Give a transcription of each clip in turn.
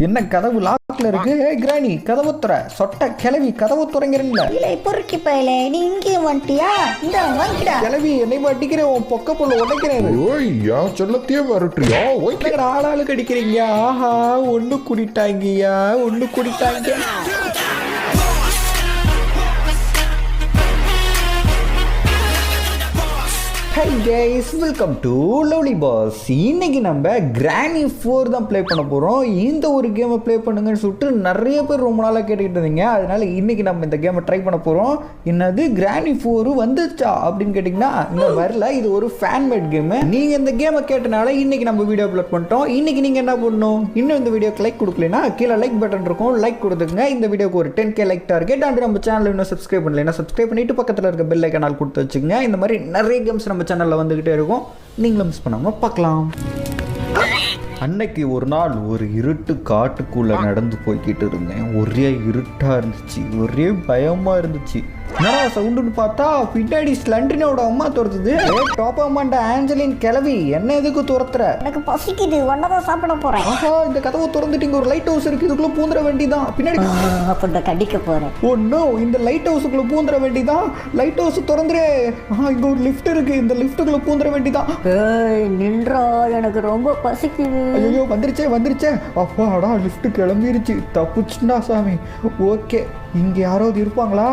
என்ன கதவு லாக்ல இருக்கு? கிராணி கதவு துற. சொட்ட கிளவி கதவு துறங்கிறீங்களா? இல்ல பொறுக்கி பயலே, நீ இங்கே வந்துட்டியா? இந்த வாங்கிடா கிளவி என்னை அடிக்கிறேன், உன் பொக்க பொண்ணு உடைக்கிறேன். ஓய் யா சொல்லத்தையே வரட்டுறியா? ஓய்க்கடா ஆளாளுக்கு அடிக்கிறீங்க. ஆஹா ஒண்ணு குடிட்டாங்கய்யா, ஒண்ணு குடிட்டாங்க. Hi guys, welcome to Lovely Boss. இன்னைக்கு நம்ம Granny 4 தான் ப்ளே பண்ண போகிறோம். இந்த ஒரு கேமை ப்ளே பண்ணுங்கன்னு சொல்லிட்டு நிறைய பேர் ரொம்ப நாளாக கேட்டுக்கிட்டு இருந்தீங்க. அதனால இன்னைக்கு நம்ம இந்த கேமை ட்ரை பண்ண போகிறோம். என்னது Granny 4 வந்துச்சா அப்படின்னு கேட்டிங்கன்னா இன்னும் வரல. இது ஒரு ஃபேன்மேட் கேமு. நீங்கள் இந்த கேமை கேட்டனால இன்னைக்கு நம்ம வீடியோ அப்லோட் பண்ணிட்டோம். இன்னைக்கு நீங்கள் என்ன பண்ணணும்? இன்னும் இந்த வீடியோக்கு லைக் கொடுக்கலனா கீழே லைக் பட்டன் இருக்கும், லைக் கொடுத்துங்க. இந்த வீடியோக்கு ஒரு 10K லைக் டார்கெட். அண்ட் நம்ம சேனல் இன்னும் சப்ஸ்கிரைப் பண்ணலைன்னா சப்ஸ்கிரைப் பண்ணிட்டு பக்கத்தில் இருக்க பெல் ஐக்கானால் கொடுத்து வச்சுங்க. இந்த மாதிரி நிறைய கேம்ஸ் நம்ம சேனலில் வந்துக்கிட்டே இருக்கும், நீங்களும் மிஸ் பண்ணாமல் பார்க்கலாம். அன்னைக்கு ஒரு நாள் ஒரு இருட்டு காட்டுக்குள்ளே நடந்து போய்கிட்டு இருந்தேன். ஒரே இருட்டாக இருந்துச்சு, ஒரே பயமாக இருந்துச்சு. என்னடா சவுண்டுன்னு பார்த்தா பின்னாடி ஸ்லண்டரினோட அம்மா துரத்துது. டாப் அம்மாண்ட ஆஞ்சலின் கிளவி என்ன எதுக்கு துரத்துற? எனக்கு பசிக்குது, ஒன்னதான் சாப்பிட போறேன். ஆஹா இந்த கதவை திறந்துட்டு இங்க ஒரு லைட் ஹவுஸ் இருக்கு, இதுக்குள்ள பூந்துட வேண்டிதான். பின்னாடி அப்ப கடிக்க போறேன். ஓ நோ, இந்த லைட் ஹவுஸுக்குள்ள பூந்துட வேண்டிதான். லைட் ஹவுஸ் திறந்துரு. இங்க ஒரு லிஃப்ட் இருக்கு, இந்த லிஃப்ட்டுக்குள்ள பூந்துட வேண்டிதான். நின்றா, எனக்கு ரொம்ப பசிக்குது. ஐயோ வந்துருச்சே. அப்பாடா லிஃப்ட் கிளம்பிருச்சு, தப்புச்சுண்டா சாமி. ஓகே இங்க யாராவது இருப்பாங்களா?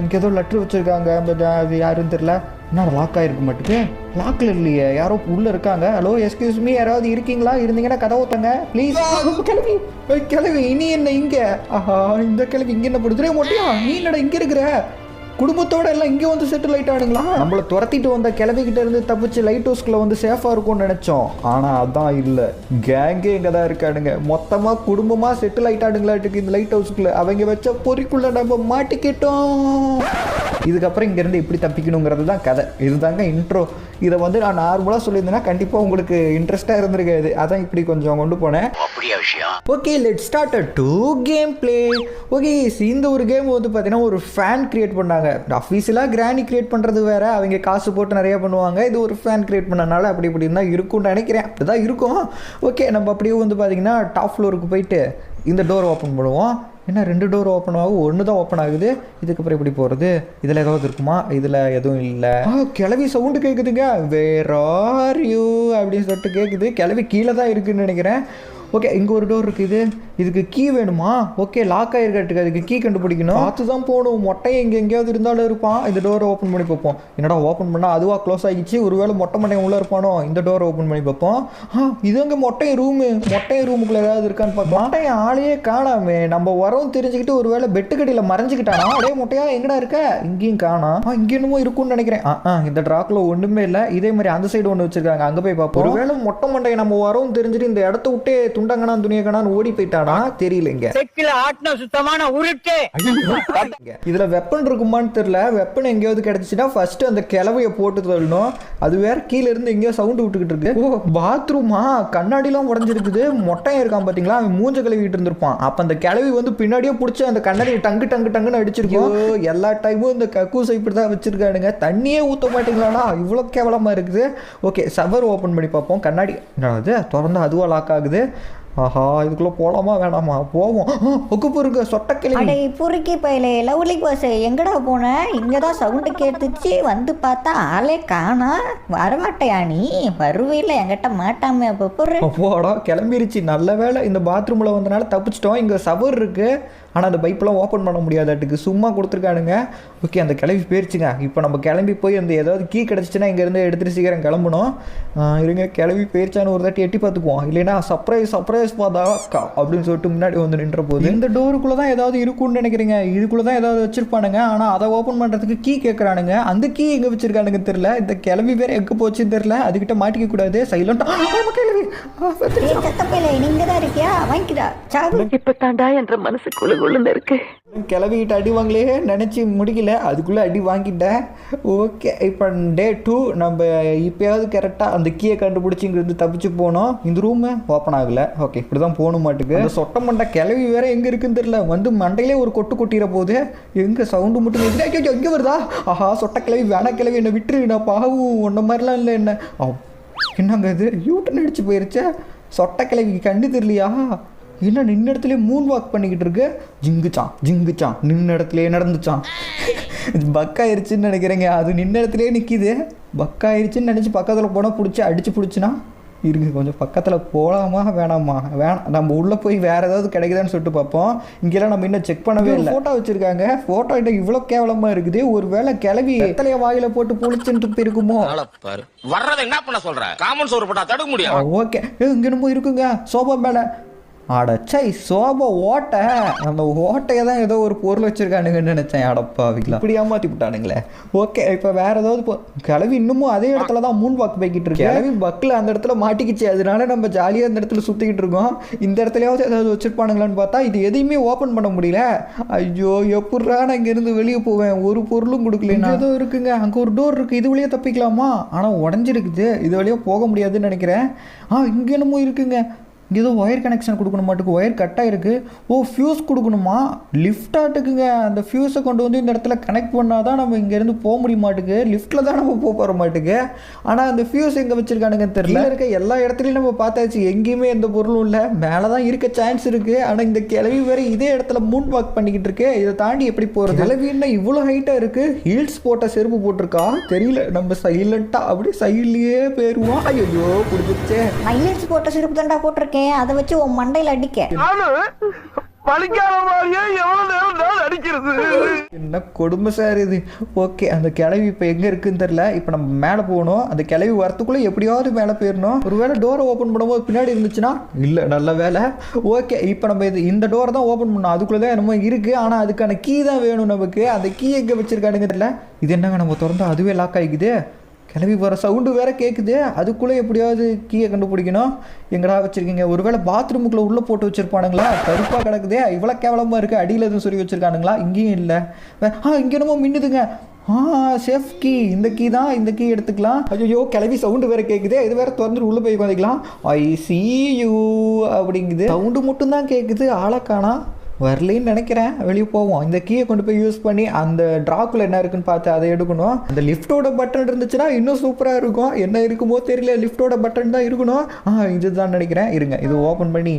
இங்கே ஏதோ லெட்ரு வச்சுருக்காங்க, பட் அது யாருன்னு தெரில. என்னடா லாக் ஆகிருக்க மாட்டேங்குது? லாக்கில் இல்லையே, யாரோ உள்ளே இருக்காங்க. ஹலோ எஸ்கியூஸ் மீ, யாராவது இருக்கீங்களா? இருந்தீங்கன்னா கதை ஊற்றுங்க ப்ளீஸ். கிளவி இனி என்ன இங்கே? ஆஹா இந்த கிளவி இங்கே என்ன படுத்துறே மொட்டையா? நீ என்னடா இங்கே இருக்கிற? குடும்பத்தோட எல்லாம் இங்கே வந்து செட்டில் ஆகிட்டானுங்களா? நம்மளை துரத்திட்டு வந்த கிளவிக்கிட்ட இருந்து தப்பிச்சு லைட் ஹவுஸ்குள்ளே வந்து சேஃபாக இருக்கும்னு நினச்சோம். ஆனால் அதான் இல்லை, கேங்கே இங்கே தான் இருக்கானுங்க. மொத்தமாக குடும்பமாக செட்டில் ஆகிட்டானுங்களாட்டுக்கு இந்த லைட் ஹவுஸ்குள்ளே. அவங்க வச்ச பொறிக்குள்ளே நம்ம மாட்டிக்கிட்டோம். இதுக்கப்புறம் இங்கேருந்து எப்படி தப்பிக்கணுங்கிறது தான் கதை. இதுதாங்க இன்ட்ரோ. இதை வந்து நான் நார்மலாக சொல்லியிருந்தேன்னா கண்டிப்பாக உங்களுக்கு இன்ட்ரெஸ்ட்டாக இருந்திருக்காது. அதான் இப்படி கொஞ்சம் கொண்டு போனேன். Okay let's start to game play. Okay இந்த ஒரு கேம் வந்து பார்த்தீங்கன்னா ஒரு ஃபேன் கிரியேட் பண்ணாங்க. அஃபீஷியலாக கிராணி கிரியேட் பண்ணுறது வேறு, அவங்க காசு போட்டு நிறையா பண்ணுவாங்க. இது ஒரு ஃபேன் கிரியேட் பண்ணனால அப்படி இப்படின்னு தான் இருக்கும்னு நினைக்கிறேன். அப்படி தான் இருக்கும். ஓகே நம்ம அப்படியே வந்து பார்த்தீங்கன்னா டாப் ஃப்ளோருக்கு போயிட்டு இந்த டோர் ஓப்பன் பண்ணுவோம். என்ன 2 டோர் ஓப்பன் ஆகும், 1 தான் ஓப்பன் ஆகுது. இதுக்கப்புறம் எப்படி போகிறது? இதில் ஏதாவது இருக்குமா? இதில் எதுவும் இல்லை. கிளவி சவுண்டு கேட்குதுங்க. வேர் ஆர் யூ அப்படின்னு சொல்லிட்டு கேட்குது. கிளவி கீழே தான் இருக்குதுன்னு நினைக்கிறேன். ஓகே இங்கே ஒரு டோர் இருக்குது, இதுக்கு கீ வேணுமா? ஓகே லாக் ஆகிருக்காட்டுக்கு, அதுக்கு கீ கண்டுபிடிக்கணும். பார்த்து தான் போகணும். மொட்டையை இங்கே எங்கேயாவது இருந்தாலும் இருப்பான். இந்த டோரை ஓப்பன் பண்ணி பார்ப்போம். என்னடா ஓப்பன் பண்ணால் அதுவாக க்ளோஸ் ஆகிடுச்சு. ஒருவேளை மொட்டை மண்டையன் உள்ளே இருப்பானோ? இந்த டோரை ஓப்பன் பண்ணி பார்ப்போம். இது அங்கே மொட்டையன் ரூமுக்குள்ளே ஏதாவது இருக்கான்னு பார்ப்போம். மொட்டையன் ஆளையே காணாமே. நம்ம வரோம் தெரிஞ்சுக்கிட்டு ஒருவேளை பெட்டுக்கடியில் மறைஞ்சிக்கிட்டானா? அப்படியே மொட்டையா எங்கடா இருக்க? இங்கேயும் காணா. இங்கே என்னமோ இருக்கும்னு நினைக்கிறேன். இந்த ட்ராக்கில் ஒன்றுமே இல்லை. இதே மாதிரி அந்த சைடு ஒன்று வச்சிருக்காங்க, அங்கே போய் பார்ப்போம். ஒருவேளை மொட்டை மண்டையை நம்ம வரோம் தெரிஞ்சுட்டு இந்த இடத்த விட்டே துண்டங்கனா துணியகனான்னு ஓடி போயிட்டானா தெரியலங்க. இதுல வெப்பன் இருக்குமான்னு தெரியல. வெப்பன் எங்கேயாவது கிடைச்சுன்னா ஃபர்ஸ்ட் அந்த கிளவைய போட்டு தள்ளணும். அது வேற கீழே இருந்து எங்கேயோ சவுண்ட் விட்டுக்கிட்டு இருக்கு. ஓ பாத்ரூமா? கண்ணாடிலாம் உடஞ்சிருக்குது. மொட்டையா இருக்கான் பாத்தீங்களா? அவன் மூஞ்ச கழுவிட்டு இருந்திருப்பான். அப்ப அந்த கிளவி வந்து பின்னாடியே பிடிச்சி அந்த கண்ணாடியை டங்குன்னு அடிச்சிருக்கோம். எல்லா டைமும் இந்த கக்கூசை இப்படிதான் வச்சிருக்கானுங்க. தண்ணியே ஊத்த மாட்டீங்களாடா, இவ்வளவு கேவலமா இருக்குது. ஓகே சவர் ஓபன் பண்ணி பார்ப்போம். கண்ணாடி என்னது திறந்து அதுவா லாக் ஆகுது. ஆஹா இதுக்குள்ள போலாமா வேணாமா? போவோம். ஒக்குப்புருங்க சொட்டக்கிளி பொறுக்கி பயலே. லவ்லி பாஸ் எங்கடா போன? இங்கதான் சவுண்டு கேட்டுச்சு. வந்து பார்த்தா ஆளே காணா. வரமாட்டையா நீ? வருவையில் என்கிட்ட மாட்டாமே. அப்போ போடா கிளம்பிருச்சு. நல்ல வேலை இந்த பாத்ரூமில் வந்தனால தப்பிச்சிட்டோம். இங்கே சவர் இருக்கு, ஆனால் அந்த பைப்பெல்லாம் ஓப்பன் பண்ண முடியாதாட்டுக்கு சும்மா கொடுத்துருக்கானுங்க. ஓகே அந்த கிளம்பி போயிடுச்சுங்க. இப்போ நம்ம கிளம்பி போய் அந்த ஏதாவது கீ கிடச்சிச்சின்னா இங்கேருந்து எடுத்துகிட்டு சீக்கிரம் கிளம்பணும். இருங்க கிளம்பி போயிடுச்சான்னு ஒரு தாட்டி எட்டி பார்த்துக்குவோம். இல்லைன்னா சர்ப்ரைஸ் பார்த்தா அப்படின்னு சொல்லிட்டு முன்னாடி வந்து நின்ற போது இந்த டோருக்குள்ளே தான் ஏதாவது இருக்குன்னு நினைக்கிறீங்க. இதுக்குள்ளே தான் ஏதாவது வச்சிருப்பானுங்க. ஆனால் அதை ஓப்பன் பண்ணுறதுக்கு கீ கேட்குறானுங்க. அந்த கீ எங்கே வச்சிருக்கானுங்க தெரியல. இந்த கிளம்பி வேற எங்கே போச்சுன்னு தெரியல. அதுக்கிட்ட மாட்டிக்க கூடாது. சைலண்டாக கிளம்பி நீங்க தான் இருக்கியா? வாங்கிக்கிறா இப்ப தாண்டா என்ற மனசுக்குள்ள இருக்கு. கிளவிக்கிட்ட அடி வாங்கலே நினச்சி முடிக்கல, அதுக்குள்ளே அடி வாங்கிட்டேன். ஓகே இப்போ டே 2 நம்ம இப்போயாவது கரெக்டாக அந்த கீயை கண்டுபிடிச்சிங்கிறது தப்பிச்சு போனோம். இந்த ரூமு ஓப்பன் ஆகலை. ஓகே இப்படி தான் போகணும் மாட்டுக்கு. அந்த சொட்ட மண்டை கிளவி வேற எங்கே இருக்குன்னு தெரியல. வந்து மண்டையிலே ஒரு கொட்டு கொட்டிட போகுது. எங்கே சவுண்டு மட்டும் எங்கே வருதா? ஆஹா சொட்ட கிளவி வேணா கிளவி என்னை விட்டுரு, நான் பாவும் ஒன்றை மாதிரிலாம் இல்லை. என்னங்க இது யூட்டன் அடிச்சு போயிருச்சே. சொட்ட கிளவிக்கு கண்டு தெரியலையா? என்ன நின்ன இடத்துலயே மூன் வாக் பண்ணிக்கிட்டு இருக்கு. ஜிங்குச்சான் நின்ன இடத்துலயே நடந்துச்சான். பக்காயிருச்சுன்னு நினைக்கிறேங்க. அது நின்ன இடத்துலயே நிற்கிது. பக்காயிருச்சுன்னு நினச்சி பக்கத்தில் போனால் பிடிச்சினா இருங்க, கொஞ்சம் பக்கத்தில் போகலாமா வேணாமா? வேணாம், நம்ம உள்ளே போய் வேறு ஏதாவது கிடைக்குதான்னு சொல்லிட்டு பார்ப்போம். இங்கெல்லாம் நம்ம இன்னும் செக் பண்ணவே இல்லை. ஃபோட்டோ வச்சுருக்காங்க. ஃபோட்டோ இன்னும் இவ்வளோ கேவலமாக இருக்குது. ஒரு வேளை கிளவி எத்தனைய வாயில போட்டு புளிச்சுட்டு இருக்குமோ? வர்றதை என்ன பண்ண சொல்கிறேன்? காமன் சோறு போட்டா தடுக்க முடியும். ஓகே, இங்கே என்னமோ இருக்குங்க சோபா மேலே. அடச்சை, சோபா ஓட்டை. அந்த ஓட்டையை தான் ஏதோ ஒரு பொருள் வச்சுருக்கானுங்கன்னு நினச்சேன். அடப்பாவிக்கலாம், இப்படி ஏமாற்றி விட்டானுங்களே. ஓகே, இப்போ வேறு ஏதாவது கிளவி இன்னமும் அதே இடத்துல தான் மூன் வாக் போய்கிட்டு இருக்கு. கிளவி பக்கில் அந்த இடத்துல மாட்டிக்கிச்சு. அதனால நம்ம ஜாலியாக அந்த இடத்துல சுற்றிக்கிட்டு இருக்கோம். இந்த இடத்துலையாவது ஏதாவது வச்சுருப்பானுங்களான்னு பார்த்தா இது எதையுமே ஓப்பன் பண்ண முடியல. ஐயோ, எப்பட்றா நான் இங்கேருந்து வெளியே போவேன்? ஒரு பொருளும் கொடுக்கலன்னா. ஏதோ இருக்குங்க, அங்கே ஒரு டோர் இருக்குது. இது வழியாக தப்பிக்கலாமா? ஆனால் உடஞ்சிருக்குது. இது வழியாக போக முடியாதுன்னு நினைக்கிறேன். இங்கே என்னமோ இருக்குங்க. ஏதோ ஒயர் கனெக்ஷன் கொடுக்கணும் மாட்டுக்கு. ஒயர் கட்டாக இருக்குது. ஓ, ஃபியூஸ் கொடுக்கணுமா? லிஃப்ட் ஆட்டுக்குங்க. அந்த ஃபியூஸை கொண்டு வந்து இந்த இடத்துல கனெக்ட் பண்ணால் தான் நம்ம இங்கேருந்து போக முடிய மாட்டுக்கு. லிஃப்ட்டில் தான் நம்ம போகிற மாட்டுக்கு. ஆனால் அந்த ஃபியூஸ் எங்கே வச்சுருக்கானுங்கன்னு தெரியல. இருக்க எல்லா இடத்துலையும் நம்ம பார்த்தாச்சு, எங்கேயுமே எந்த பொருளும் இல்லை. மேலே தான் இருக்க சான்ஸ் இருக்குது. ஆனால் இந்த கிளவி வேறு இதே இடத்துல மூன் வாக் பண்ணிக்கிட்டு இருக்கு. இதை தாண்டி எப்படி போகிறது? கிளவி என்ன இவ்வளோ ஹைட்டாக இருக்குது? ஹீல்ஸ் போட்ட செருப்பு போட்டிருக்கா தெரியல. நம்ம சைலண்ட்டாக அப்படியே சைட்லேயே போயிடுவோம். ஐயோ, பிடிச்சிருச்சே. ஹீல்ஸ் போட்ட செருப்பு தாண்டா போட்டிருக்கேன். அதை வச்சு உன் மண்டையில் அடிக்க. என்ன கொடுமை சார் இது. ஓகே, அந்த கிளவி இப்போ எங்கே இருக்குன்னு தெரில. இப்போ நம்ம மேலே போகணும். அந்த கிளவி வரத்துக்குள்ளே எப்படியாவது மேலே போயிடணும். ஒரு வேளை டோரை ஓப்பன் பண்ணும்போது பின்னாடி இருந்துச்சுன்னா இல்லை, நல்ல வேலை. ஓகே, இப்போ நம்ம இந்த டோரை தான் ஓப்பன் பண்ணோம். அதுக்குள்ளே தான் என்னமோ இருக்குது. ஆனால் அதுக்கான கீ தான் வேணும் நமக்கு. அந்த கீ எங்கே வச்சுருக்கானுங்க தெரியல. இது என்னங்க, நம்ம திறந்தா அதுவே லாக் ஆகிக்குது. கிளவி வர சவுண்டு வேறு கேட்குது. அதுக்குள்ளே எப்படியாவது கீயை கண்டுபிடிக்கணும். எங்கடா வச்சுருக்கீங்க? ஒருவேளை பாத்ரூமுக்குள்ளே உள்ளே போட்டு வச்சுருப்பானுங்களா? கருப்பாக கிடக்குதே, இவ்வளோ கேவலமாக இருக்குது. அடியில் எதுவும் சொல்லி வச்சுருக்கானுங்களா? இங்கேயும் இல்லை. இங்கே என்னமோ மின்னுதுங்க. Safe key. இந்த கீ தான். இந்த கீ எடுத்துக்கலாம். ஐயோ, கிளவி சவுண்டு வேறு கேட்குது. இது வேறு திறந்துட்டு உள்ளே போய் உட்காந்துக்கலாம். ஐ சி யூ அப்படிங்குது. சவுண்டு மட்டும்தான் கேட்குது. ஆளக்கானா வரலின்னு நினைக்கிறேன். வெளியே போவோம். இந்த கீயை கொண்டு போய் யூஸ் பண்ணி அந்த ட்ராக்குள்ள என்ன இருக்குன்னு பார்த்து அதை எடுக்கணும். அந்த லிஃப்டோட பட்டன் இருந்துச்சுன்னா இன்னும் சூப்பராக இருக்கும். என்ன இருக்குமோ தெரியல. லிஃப்டோட பட்டன் தான் இருக்கணும். இதுதான் நினைக்கிறேன். இருங்க, இது ஓப்பன் பண்ணி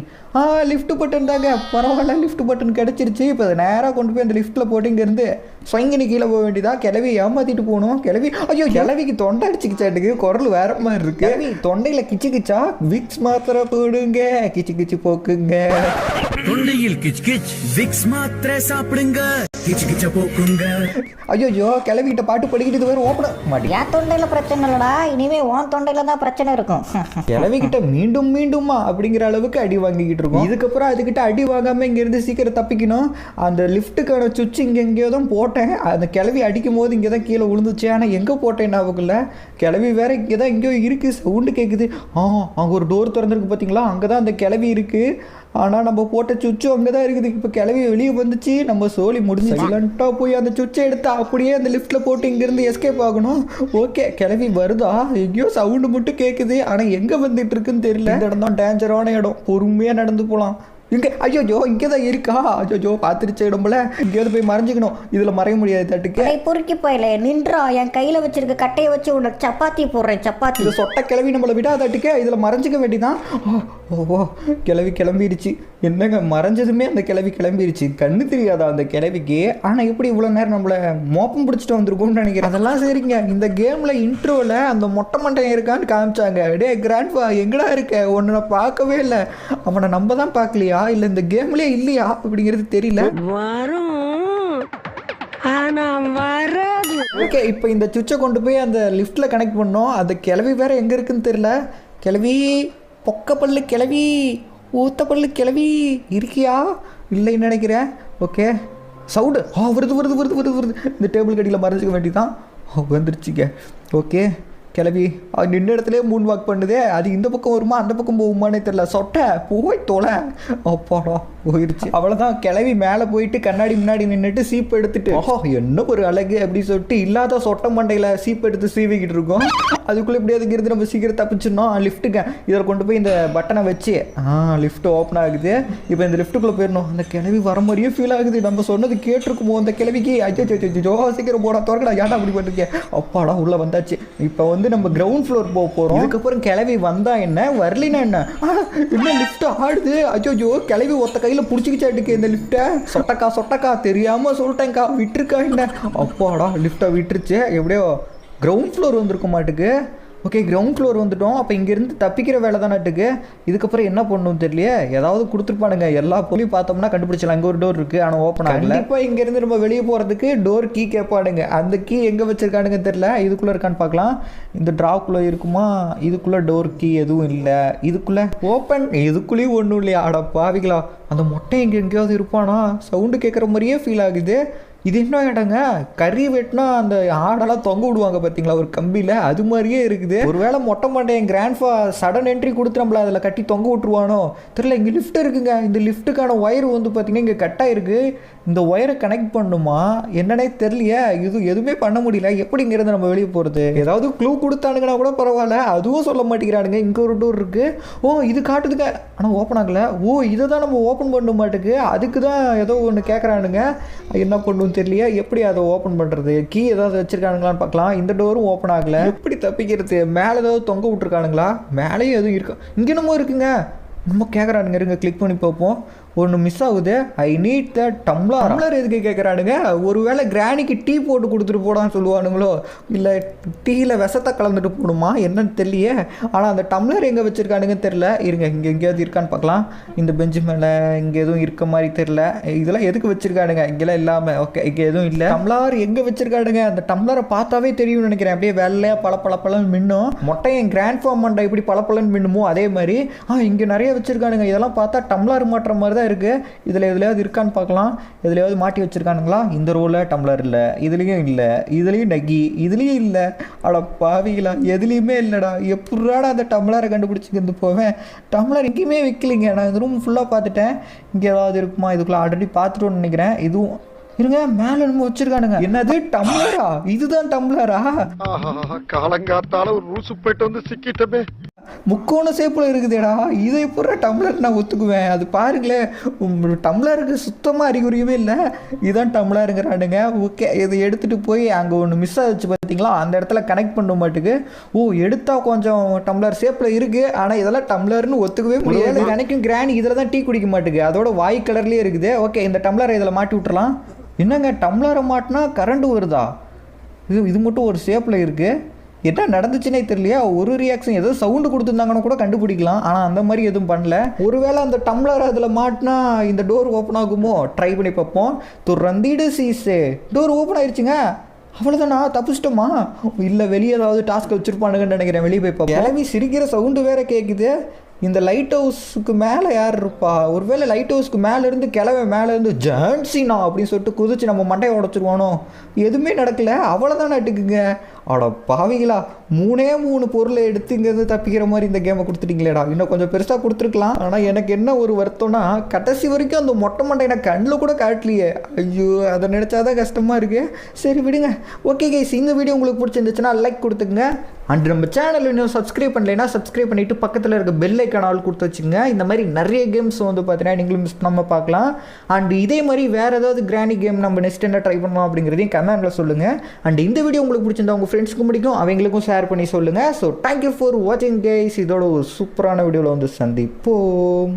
லிஃப்ட் பட்டன் தாங்க. பரவாயில்ல, லிஃப்ட் பட்டன் கிடச்சிருச்சு. இப்போ அதை நேராக கொண்டு போய் அந்த லிஃப்ட்டில் போட்டு இங்கேருந்து ஸ்வங்கினி கீழே போக வேண்டியதான். கிளவி ஏமாற்றிட்டு போகணும். கிளவி ஐயோ, கிளவிக்கு தொண்டை அடிச்சுக்கிச்சாட்டுக்கு. குரல் வேற மாதிரி இருக்கு. கிளவி தொண்டையில் கிச்சு கிச்சா. விக்ஸ் மாத்திரை போடுங்க, கிச்சு கிச்சு போக்குங்க. தொண்டையில் கிச் கிச் விக்ஸ் மாத்திரை சாப்பிடுங்க, கிச் கிச்ச போக்குங்க. ஐயோ, கிளவிக்கிட்ட பாட்டு படிக்கிட்டு இது வேற ஓப்பன் மாட்டேன். என் தொண்டையில் பிரச்சனை இல்லடா, இனிமே உன் தொண்டையில் தான் பிரச்சனை இருக்கும். கிளவிக்கிட்ட மீண்டும் மீண்டுமா அப்படிங்கிற அளவுக்கு அடி வாங்கிக்கிட்டு இருக்கோம். இதுக்கப்புறம் அதுக்கிட்ட அடி வாங்காமல் இங்கேருந்து சீக்கிரம் தப்பிக்கணும். அந்த லிஃப்ட்டுக்கான சுவிட்ச் இங்கே எங்கேயோ தான் போட்டேன். அந்த கிளவி அடிக்கும் போது இங்கே தான் கீழே விழுந்துச்சு. ஆனால் எங்கே போட்டேன்னு அவக்குள்ள கிளவி வேற இங்கே தான் எங்கேயோ இருக்குது. சவுண்டு கேட்குது. அங்கே ஒரு டோர் திறந்துருக்கு பார்த்தீங்களா? அங்கே தான் அந்த கிளவி இருக்குது. ஆனால் நம்ம போட்ட சுவிட்சும் அங்கே தான் இருக்குது. இப்போ கிளவி வெளியே வந்துச்சு. நம்ம சோலி முடிஞ்சு சைலண்ட்டாக போய் அந்த சுவிட்சை எடுத்து அப்படியே அந்த லிஃப்ட்டில் போட்டு இங்கேருந்து எஸ்கேப் ஆகணும். ஓகே, கிளவி வருதா? எங்கேயோ சவுண்டு மட்டும் கேட்குது. ஆனால் எங்கே வந்துட்டு இருக்குன்னு தெரியல. இந்த இடம் தான் டேஞ்சரான இடம். பொறுமையாக நடந்து போகலாம். இங்கே ஐயோ, இங்கே தான் இருக்கா? ஐயோ, பார்த்துருச்ச இடம்புல. இங்கேயாவது போய் மறைஞ்சிக்கணும். இதில் மறைய முடியாது. தட்டுக்கு பொறுக்கி போயில நின்றா. என் கையில் வச்சிருக்க கட்டையை வச்சு உனக்கு சப்பாத்தி போடுறேன். சப்பாத்தி. இது சொட்ட கிளவி நம்மளை விடா தட்டுக்கு. இதில் மறைஞ்சிக்க வேண்டிதான். ஓ, கிளவி கிளம்பிடுச்சு. என்னங்க, மறைஞ்சதுமே அந்த கிளவி கிளம்பிடுச்சு. கண்ணு தெரியாதா அந்த கிளவிக்கு? ஆனால் எப்படி இவ்வளோ நேரம் நம்மளை மோப்பம் பிடிச்சிட்டு வந்திருக்கும்னு நினைக்கிறேன். அதெல்லாம் சரிங்க. இந்த கேமில் இன்ட்ரோவில் அந்த மொட்டை மண்டை இருக்கான்னு காமிச்சாங்க. டே கிராண்ட்பா, எங்கடா இருக்க? ஒன்று நான் பார்க்கவே இல்லை. அவனை நம்ம தான் பார்க்கலையா? இல்லை இந்த கேம்லேயே இல்லையா அப்படிங்கிறது தெரியல. ஓகே, இப்போ இந்த சுவிட்சை கொண்டு போய் அந்த லிஃப்ட்டில் கனெக்ட் பண்ணோம். அந்த கிளவி வேற எங்கே இருக்குன்னு தெரியல. கிளவி, பொக்க பல்லு கிளவி, ஊத்த பல்லு கிளவி இருக்கியா? இல்லைன்னு நினைக்கிறேன். ஓகே, சவுண்டு வருது வருது வருது வருது வருது. இந்த டேபிள் கடியில் மறைஞ்சிக்க வேண்டியதான். வந்துருச்சுங்க. ஓகே, கிளவி நின்ன இடத்துலேயே மூன் வாக் பண்ணுதே. அது இந்த பக்கம் வருமா அந்த பக்கம் போகுமானே தெரியல. சொட்டை போய் தொலை. அப்பாடா, போயிடுச்சு. அவ்வளோதான். கிளவி மேலே போயிட்டு கண்ணாடி முன்னாடி நின்றுட்டு சீப் எடுத்துட்டு என்ன ஒரு அழகு அப்படின்னு சொல்லிட்டு இல்லாத சொட்டை மண்டையில் சீப் எடுத்து சீவிக்கிட்டு இருக்கோம். அதுக்குள்ளே எப்படியாவது இருந்து நம்ம சீக்கிரம் தப்பிச்சிடணும். லிஃப்ட்டுங்க இதில் கொண்டு போய் இந்த பட்டனை வச்சு லிஃப்ட் ஓப்பன் ஆகுது. இப்போ இந்த லிஃப்ட்டுக்குள்ளே போயிடணும். அந்த கிளவி வர மாதிரியே ஃபீல் ஆகுது. நம்ம சொன்னது கேட்டிருக்குமோ அந்த கிளவிக்கு? ஐயோ, சீக்கிரம் போடா, திறக்கடா. ஏன்டா அப்படி பண்ணிருக்கேன்? அப்பாடா, உள்ளே வந்தாச்சு. இப்போ வந்து நம்ம கிரவுண்ட் ஃப்ளோர் போக போகிறோம். அதுக்கப்புறம் கிளவி வந்தா என்ன வரலினா என்ன என்ன லிஃப்ட் ஆடுது. அச்சோ கிளவி ஒத்த கையில் பிடிச்சிக்கிச்சாட்டுக்கு இந்த லிஃப்ட்டை. சொட்டக்கா தெரியாமல் சொல்லிட்டேங்க்கா விட்டுருக்கா என்ன. அப்பாடா லிஃப்ட்டை விட்டுருச்சு. எப்படியோ கிரவுண்ட் ஃப்ளோர் வந்திருக்க மாட்டுக்கு. ஓகே கிரவுண்ட் ஃப்ளோர் வந்துட்டோம். அப்போ இங்கேருந்து தப்பிக்கிற வேலை தானட்டுக்கு. இதுக்கப்புறம் என்ன பண்ணணும் தெரியலையே. ஏதாவது கொடுத்துருப்பானுங்க. எல்லா பொருளையும் பார்த்தோம்னா கண்டுபிடிச்சலாம். இங்கே ஒரு டோர் இருக்குது ஆனால் ஓப்பன் ஆகல. இப்போ இங்கேருந்து நம்ம வெளியே போகிறதுக்கு டோர் கீ கேட்பானுங்க. அந்த கீ எங்கே வச்சுருக்கானுங்க தெரியல. இதுக்குள்ளே இருக்கான்னு பார்க்கலாம். இந்த ட்ராக்குள்ளே இருக்குமா. இதுக்குள்ளே டோர் கீ எதுவும் இல்லை. இதுக்குள்ளே ஓப்பன். இதுக்குள்ளேயும் ஒன்றும் இல்லையா. ஆட பாவிங்களா. அந்த மொட்டை இங்கே எங்கேயாவது இருப்பானா. சவுண்டு கேட்குற மாதிரியே ஃபீல் ஆகுது. இது என்ன இடங்க கறி வெட்டினா அந்த ஆடெல்லாம் தொங்க விடுவாங்க பார்த்தீங்களா ஒரு கம்பியில். அது மாதிரியே இருக்குது. ஒருவேளை மொட்டை மாட்டேன் கிராண்ட்ஃபா சடன் என்ட்ரி கொடுத்து நம்மள அதில் கட்டி தொங்க விட்டுருவானோ தெரியல. இங்கே லிஃப்ட் இருக்குங்க. இந்த லிஃப்ட்டுக்கான ஒயர் வந்து பார்த்தீங்கன்னா இங்கே கட்டாயிருக்கு. இந்த ஒயரை கனெக்ட் பண்ணுமா என்னன்னே தெரியலையே. இது எதுவுமே பண்ண முடியல. எப்படிங்கிறது நம்ம வெளியே போகிறது. ஏதாவது க்ளூ கொடுத்தானுங்கன்னா கூட பரவாயில்ல. அதுவும் சொல்ல மாட்டேங்கிறானுங்க. இங்கே ஒரு டோர் இருக்குது. ஓ இது காட்டுதுங்க ஆனால் ஓப்பன் ஆகலை. ஓ இதை தான் நம்ம ஓப்பன் பண்ண மாட்டுக்கு. அதுக்கு தான் ஏதோ ஒன்று கேட்குறானுங்க. என்ன பண்ணும் தெரியலையா. எப்படி அதை ஓப்பன் பண்ணுறது. கீ ஏதாவது வச்சுருக்கானுங்களான்னு பார்க்கலாம். இந்த டோரும் ஓப்பன் ஆகலை. எப்படி தப்பிக்கிறது. மேலே ஏதாவது தொங்க விட்டுருக்கானுங்களா. மேலேயும் எதுவும் இருக்கு. இங்கே என்னமோ இருக்குங்க. நம்ம கேட்குறானுங்க. இருங்க கிளிக் பண்ணி பார்ப்போம். ஒன்று மிஸ் ஆகுது. ஐ நீட் த டம்ளர் எதுக்கு கேட்குறானுங்க. ஒருவேளை கிராணிக்கு டீ போட்டு கொடுத்துட்டு போடான்னு சொல்லுவானுங்களோ. இல்லை டீயில் விஷத்தை கலந்துட்டு போடுமா என்னன்னு தெரியலையே. ஆனால் அந்த டம்ளர் எங்கே வச்சுருக்கானுங்கன்னு தெரில. இருங்க இங்கே எங்கேயாவது இருக்கான்னு பார்க்கலாம். இந்த பெஞ்சு மேலே இங்கே எதுவும் இருக்க மாதிரி தெரில. இதெல்லாம் எதுக்கு வச்சுருக்கானுங்க. இங்கெல்லாம் இல்லாமல். ஓகே இங்கே எதுவும் இல்லை. டம்ளர் எங்கே வச்சுருக்கானுங்க. அந்த டம்ளரை பார்த்தாவே தெரியும்னு நினைக்கிறேன். அப்படியே வெள்ளையாக பளபளன்னு மின்னும். மொட்டை என் கிராண்ட் ஃபார்ம் மண்டை எப்படி பளபளன்னு மின்னுமோ அதே மாதிரி இங்கே நிறைய வச்சுருக்கானுங்க. இதெல்லாம் பார்த்தா டம்ளர் மாட்டுற மாதிரி தான் இருக்குது. இதில் எதுலையாவது இருக்கான்னு பார்க்கலாம். எதுலையாவது மாட்டி வச்சுருக்கானுங்களா. இந்த ரோவில் டம்ளர் இல்லை. இதுலேயும் இல்லை. இதுலேயும் நகி. இதுலேயும் இல்லை. அட பாவிங்களா எதுலேயுமே இல்லைடா. எப்படாடா அந்த டம்ளரை கண்டுபிடிச்சிக்கிட்டு போவேன். டம்ளர் எங்கேயுமே வைக்கலிங்க. நான் இந்த ரூம் ஃபுல்லாக பார்த்துட்டேன். இங்கே ஏதாவது இருக்குமா. இதுக்குள்ளே ஆல்ரெடி பார்த்துட்டோன்னு நினைக்கிறேன். இதுவும் இருங்க மேலே நம்ம வச்சிருக்கானுங்க. என்னது டம்ளரா. இதுதான் டம்ளரா. காலங்காத்தால ஒரு ரூசு போயிட்டு வந்து சிக்கிட்டமே. முக்கோண சேப்பில் இருக்குதேடா. இதை எப்போ டம்ளர் நான் ஒத்துக்குவேன். அது பாருங்களேன் டம்ளருக்கு சுத்தமாக அறிகுறியுமே இல்லை. இதுதான் டம்ளருங்கிறானுங்க. ஓகே இதை எடுத்துகிட்டு போய் அங்கே ஒன்று மிஸ் ஆகிடுச்சு பார்த்தீங்களா. அந்த இடத்துல கனெக்ட் பண்ண மாட்டுக்கு. ஓ எடுத்தால் கொஞ்சம் டம்ளர் ஷேப்பில் இருக்குது. ஆனால் இதெல்லாம் டம்ளர்னு ஒத்துக்கவே முடியாது. நினைக்கும் கிராணி இதில் தான் டீ குடிக்க மாட்டுக்கு. அதோட வாய் கலர்லேயே இருக்குது. ஓகே இந்த டம்ளரை இதில் மாட்டி விட்டுறலாம். என்னங்க டம்ளரை மாட்டினா கரண்ட் வருதா. இது மட்டும் ஒரு ஷேப்பில் இருக்குது. என்ன நடந்துச்சுன்னே தெரியலையா. ஒரு ரியாக்ஷன் ஏதோ சவுண்டு கொடுத்துருந்தாங்கன்னு கூட கண்டுபிடிக்கலாம். ஆனால் அந்த மாதிரி எதுவும் பண்ணல. ஒருவேளை அந்த டம்ளர் அதில் மாட்டினா இந்த டோர் ஓப்பன் ஆகுமோ. ட்ரை பண்ணி பார்ப்போம். துறந்திடு சீஸு. டோர் ஓப்பன் ஆயிடுச்சுங்க. அவ்வளோதானா தப்பிச்சிட்டோமா. இல்லை வெளியே ஏதாவது டாஸ்க் வச்சுருப்பானுங்கன்னு நினைக்கிறேன். வெளியே போய் பார்ப்போம். கிளம்பி சிரிக்கிற சவுண்டு வேறு கேட்குது. இந்த லைட் ஹவுஸுக்கு மேலே யார் இருப்பா. ஒருவேளை லைட் ஹவுஸ்க்கு மேலேருந்து கிளவை மேலேருந்து ஜான்சினா அப்படின்னு சொல்லிட்டு குதிச்சு நம்ம மண்டையை உடச்சிருவானோ. எதுவுமே நடக்கலை. அவ்வளோதான் நட்டுக்குங்க. அட பாவிங்களா 3 பொருளை எடுத்து இங்கேருந்து தப்பிக்கிற மாதிரி இந்த கேமை கொடுத்துட்டீங்களேடா. இன்னும் கொஞ்சம் பெருசாக கொடுத்துருக்கலாம். ஆனால் எனக்கு என்ன ஒரு வருத்தம்னா கடைசி வரைக்கும் அந்த மொட்டை மண்டை எனக்கு கண்ணில் கூட காட்டலையே. ஐயோ அதை நினச்சாதான் கஷ்டமாக இருக்குது. சரி விடுங்க. ஓகே கைஸ் இந்த வீடியோ உங்களுக்கு பிடிச்சிருந்துச்சுன்னா லைக் கொடுத்துக்குங்க. அண்ட் நம்ம சேனல் இன்னும் சப்ஸ்கிரைப் பண்ணலைன்னா சப்ஸ்கிரைப் பண்ணிவிட்டு பக்கத்தில் இருக்க பெல் ஐக்கான் ஆல் கொடுத்து வச்சுங்க. இந்த மாதிரி நிறைய கேம்ஸ் வந்து பார்த்தீங்கன்னா நீங்களும் மிஸ் பண்ணாமல் பார்க்கலாம். அண்ட் இதே மாதிரி வேறு ஏதாவது கிராணி கேம் நம்ம நெக்ஸ்ட் என்ன ட்ரை பண்ணலாம் அப்படிங்கிறதையும் கமெண்ட்டில் சொல்லுங்கள். அண்ட் இந்த வீடியோ உங்களுக்கு பிடிச்சிருந்தா உங்கள் ஃப்ரெண்ட்ஸ்க்கும் பிடிக்கும் அவங்களுக்கும் ஷேர் பண்ணி சொல்லுங்கள். ஸோ தேங்க்யூ ஃபார் வாட்சிங் கைஸ். இதோட ஒரு சூப்பரான வீடியோவில் வந்து சந்திப்போம்.